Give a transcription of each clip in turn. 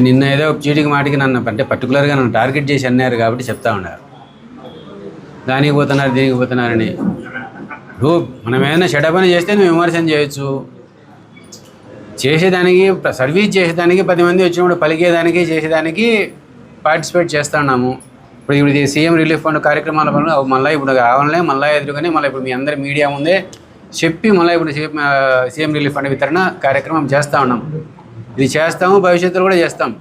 నిన్న ఏదో చీటికి మాటికి నన్ను అంటే పర్టికులర్గా నన్ను టార్గెట్ చేసి అన్నారు కాబట్టి చెప్తా ఉన్నారు, దానికి పోతున్నారు దీనికి పోతున్నారని. ఇప్పుడు మనం ఏదైనా చెడపని చేస్తే నువ్వు విమర్శన చేయొచ్చు, చేసేదానికి సర్వీస్ చేసేదానికి 10 మంది వచ్చినప్పుడు పలికేదానికి చేసేదానికి పార్టిసిపేట్ చేస్తూ ఉన్నాము. ఇప్పుడు ఇది సీఎం రిలీఫ్ ఫండ్ కార్యక్రమాల వల్ల మళ్ళీ ఇప్పుడు కావాలనే మళ్ళీ ఎదురుగానే మళ్ళీ ఇప్పుడు మీ అందరి మీడియా ముందే చెప్పి మళ్ళీ ఇప్పుడు సీఎం రిలీఫ్ ఫండ్ వితరణ కార్యక్రమం చేస్తూ ఉన్నాం. ఇది చేస్తాము, భవిష్యత్తులో కూడా చేస్తాం.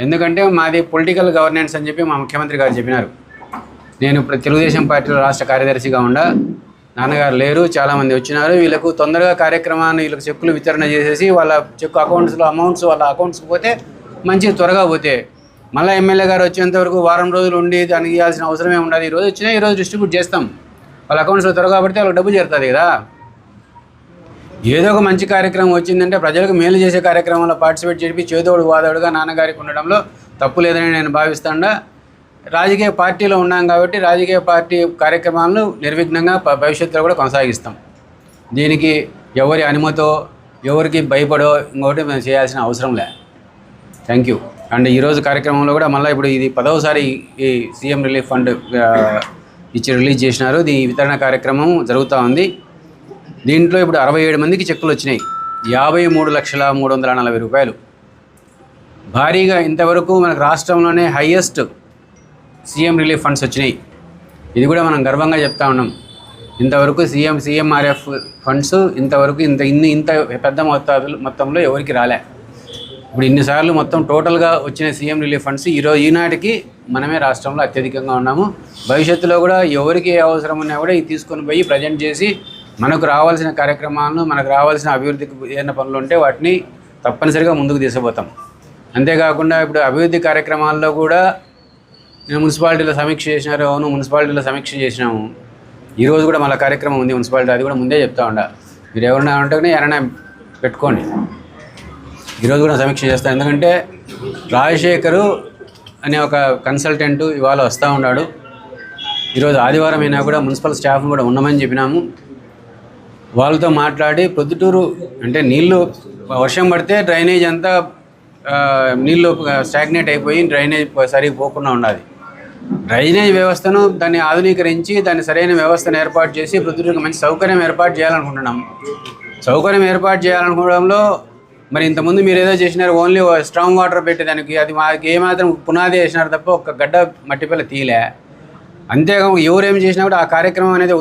ఎందుకంటే మాది పొలిటికల్ గవర్నెన్స్ అని చెప్పి మా ముఖ్యమంత్రి గారు చెప్పినారు. నేను ఇప్పుడు తెలుగుదేశం పార్టీలో రాష్ట్ర కార్యదర్శిగా ఉండా, నాన్నగారు లేరు, చాలామంది వచ్చినారు. వీళ్ళకు తొందరగా కార్యక్రమాన్ని వీళ్ళకి చెక్కులు వితరణ చేసేసి వాళ్ళ చెక్కు అకౌంట్స్లో అమౌంట్స్ వాళ్ళ అకౌంట్స్కి పోతే మంచిగా త్వరగా పోతే, మళ్ళీ ఎమ్మెల్యే గారు వచ్చేంత వరకు వారం రోజులు ఉండి దానికి ఇవ్వాల్సిన అవసరమే ఉండదు. ఈరోజు వచ్చినా ఈరోజు డిస్ట్రిబ్యూట్ చేస్తాం, వాళ్ళ అకౌంట్స్లో త్వరగా పడితే వాళ్ళకి డబ్బు చేరుతుంది కదా. ఏదో ఒక మంచి కార్యక్రమం వచ్చిందంటే ప్రజలకు మేలు చేసే కార్యక్రమంలో పార్టిసిపేట్ చేసి చేదోడు వాదోడుగా నాన్నగారికి ఉండడంలో తప్పు లేదని నేను భావిస్తాను. రాజకీయ పార్టీలో ఉన్నాం కాబట్టి రాజకీయ పార్టీ కార్యక్రమాలను నిర్విఘ్నంగా భవిష్యత్తులో కూడా కొనసాగిస్తాం. దీనికి ఎవరి అనుమతో ఎవరికి భయపడో ఇంకోటి మేము చేయాల్సిన అవసరం లే. Thank you. అండ్ ఈరోజు కార్యక్రమంలో కూడా మళ్ళీ ఇప్పుడు ఇది 10వసారి ఈ సీఎం రిలీఫ్ ఫండ్ ఇచ్చి రిలీజ్ చేసినారు. ఈ వితరణ కార్యక్రమం జరుగుతూ ఉంది. దీంట్లో ఇప్పుడు 67 మందికి చెక్కులు వచ్చినాయి, 53,340,000 రూపాయలు. భారీగా ఇంతవరకు మనకు రాష్ట్రంలోనే హైయెస్ట్ సీఎం రిలీఫ్ ఫండ్స్ వచ్చినాయి. ఇది కూడా మనం గర్వంగా చెప్తా ఉన్నాం. ఇంతవరకు సీఎంఆర్ఎఫ్ ఫండ్స్ ఇంతవరకు ఇంత పెద్ద మొత్తంలో ఎవరికి రాలే. ఇప్పుడు ఇన్నిసార్లు మొత్తం టోటల్గా వచ్చిన సీఎం రిలీఫ్ ఫండ్స్ ఈనాటికి మనమే రాష్ట్రంలో అత్యధికంగా ఉన్నాము. భవిష్యత్తులో కూడా ఎవరికి ఏ అవసరం ఉన్నా కూడా ఇది తీసుకొని పోయి ప్రజెంట్ చేసి మనకు రావాల్సిన కార్యక్రమాలను, మనకు రావాల్సిన అభివృద్ధికి ఏదైనా పనులు ఉంటే వాటిని తప్పనిసరిగా ముందుకు తీసుకుపోతాం. అంతేకాకుండా ఇప్పుడు అభివృద్ధి కార్యక్రమాల్లో కూడా నేను మున్సిపాలిటీలో సమీక్ష చేసినారు. అవును, మున్సిపాలిటీలో సమీక్ష చేసినాము. ఈరోజు కూడా మళ్ళీ కార్యక్రమం ఉంది మున్సిపాలిటీ, అది కూడా ముందే చెప్తా ఉండ. మీరు ఎవరైనా ఉంటే ఎవరైనా పెట్టుకోండి, ఈరోజు కూడా సమీక్ష చేస్తాను. ఎందుకంటే రాజశేఖరు అనే ఒక కన్సల్టెంట్ ఇవాళ వస్తూ ఉన్నాడు. ఈరోజు ఆదివారం అయినా కూడా మున్సిపల్ స్టాఫ్ను కూడా ఉండమని చెప్పినాము. వాళ్ళతో మాట్లాడి ప్రొద్దుటూరు అంటే నీళ్ళు వర్షం పడితే డ్రైనేజ్ అంతా నీళ్ళు స్టాగ్నేట్ అయిపోయి డ్రైనేజ్ సరిగ్గా పోకుండా ఉండాలి. డ్రైనేజ్ వ్యవస్థను దాన్ని ఆధునీకరించి దాన్ని సరైన వ్యవస్థను ఏర్పాటు చేసి ప్రొద్దుటూరుకి మంచి సౌకర్యం ఏర్పాటు చేయాలనుకుంటున్నాం. సౌకర్యం ఏర్పాటు చేయాలనుకోవడంలో మరి ఇంతకుముందు మీరు ఏదో చేసినారు, ఓన్లీ స్ట్రాంగ్ వాటర్ పెట్టేదానికి, అది మాకు ఏమాత్రం పునాది వేసినారు తప్ప ఒక గడ్డ మట్టి పిల్ల తీయలే. అంతేకాదు ఎవరేం చేసినా కూడా ఆ కార్యక్రమం అనేది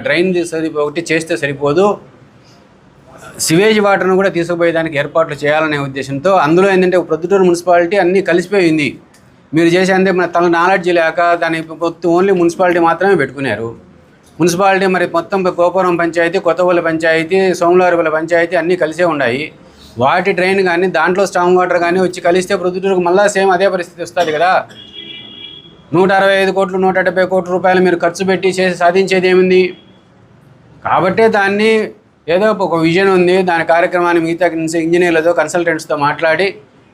డ్రైన్ ఒకటి చేస్తే సరిపోదు, సివేజ్ వాటర్ను కూడా తీసుకుపోయేదానికి ఏర్పాట్లు చేయాలనే ఉద్దేశంతో అందులో ఏంటంటే ప్రొద్దుటూరు మున్సిపాలిటీ అన్నీ కలిసిపోయింది. మీరు చేసే అంతే మన తన నాలెడ్జ్ లేక దాని ఓన్లీ మున్సిపాలిటీ మాత్రమే పెట్టుకున్నారు. మున్సిపాలిటీ మరి మొత్తం గోపురం పంచాయతీ, కొత్తపల్లి పంచాయతీ, సోమవారిపల్లి పంచాయతీ అన్నీ కలిసే ఉన్నాయి. వాటి డ్రైన్ కానీ దాంట్లో స్ట్రాంగ్ వాటర్ కానీ వచ్చి కలిస్తే ప్రొద్దుటూరుకు మళ్ళీ సేమ్ అదే పరిస్థితి వస్తుంది కదా. 165 కోట్లు 170 కోట్ల రూపాయలు మీరు ఖర్చు పెట్టి చేసి సాధించేది ఏముంది? కాబట్టే దాన్ని ఏదో ఒక విజన్ ఉంది, దాని కార్యక్రమాన్ని మిగతా ఇంజనీర్లతో కన్సల్టెంట్స్తో మాట్లాడి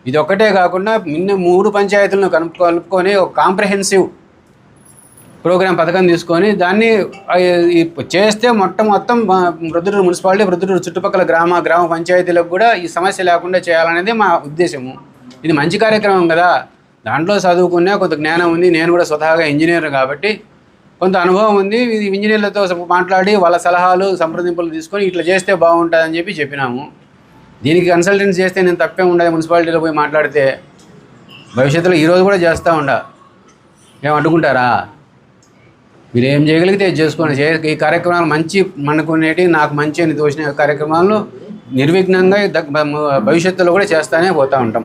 ఇది ఒక్కటే కాకుండా 3 పంచాయతీలను కలుపుకొని ఒక కాంప్రహెన్సివ్ ప్రోగ్రామ్ పథకం తీసుకొని దాన్ని చేస్తే మొత్తం ప్రొద్దుటూరు మున్సిపాలిటీ, ప్రొద్దుటూరు చుట్టుపక్కల గ్రామ పంచాయతీలకు కూడా ఈ సమస్య లేకుండా చేయాలనేది మా ఉద్దేశము. ఇది మంచి కార్యక్రమం కదా, దాంట్లో చదువుకునే కొంత జ్ఞానం ఉంది. నేను కూడా స్వతహాగా ఇంజనీర్ కాబట్టి కొంత అనుభవం ఉంది. ఇంజనీర్లతో మాట్లాడి వాళ్ళ సలహాలు సంప్రదింపులు తీసుకొని ఇట్లా చేస్తే బాగుంటుందని చెప్పినాము. దీనికి కన్సల్టెన్స్ చేస్తే నేను తప్పే ఉండదు. మున్సిపాలిటీలో పోయి మాట్లాడితే భవిష్యత్తులో ఈరోజు కూడా చేస్తూ ఏం అడ్డుకుంటారా? మీరు ఏం చేయగలిగితే చేసుకోండి. ఈ కార్యక్రమాలు మంచి మనకునేటి నాకు మంచి అని తోచిన కార్యక్రమాలను నిర్విఘ్నంగా భవిష్యత్తులో కూడా చేస్తూనే పోతూ ఉంటాం.